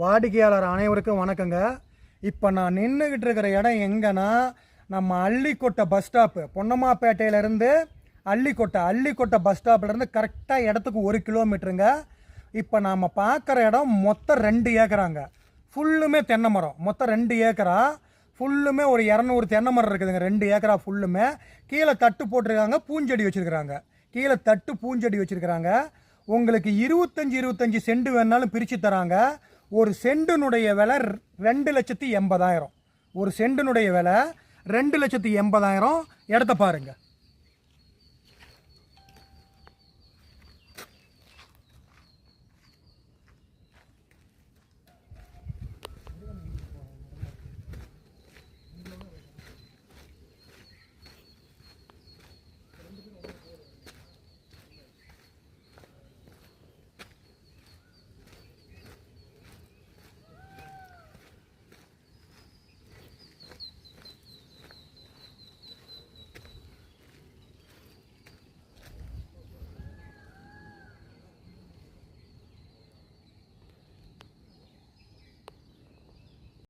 வாடிக்கையாளர் அனைவருக்கும் வணக்கங்க. இப்போ நான் நின்றுக்கிட்டு இருக்கிற இடம் எங்கன்னா நம்ம அள்ளிக்கோட்டை பஸ் ஸ்டாப்பு, பொன்னம்மாப்பேட்டையிலேருந்து அள்ளிக்கோட்டை பஸ் ஸ்டாப்லேருந்து கரெக்டாக இடத்துக்கு 1 கிலோமீட்டருங்க. இப்போ நாம் பார்க்குற இடம் மொத்தம் 2 ஏக்கராங்க. ஃபுல்லுமே தென்னை மரம். மொத்தம் 2 ஏக்கரா ஃபுல்லுமே ஒரு 200 தென்னை மரம் இருக்குதுங்க. 2 ஏக்கரா ஃபுல்லுமே கீழே தட்டு போட்டிருக்காங்க, பூஞ்செடி வச்சுருக்குறாங்க. கீழே தட்டு பூஞ்செடி வச்சுருக்குறாங்க. உங்களுக்கு 25 சென்ட் வேணாலும் பிரித்து தராங்க. ஒரு சென்டினுடைய விலை 2,80,000. ஒரு சென்டினுடைய விலை 2,80,000. இடத்த பாருங்கள்.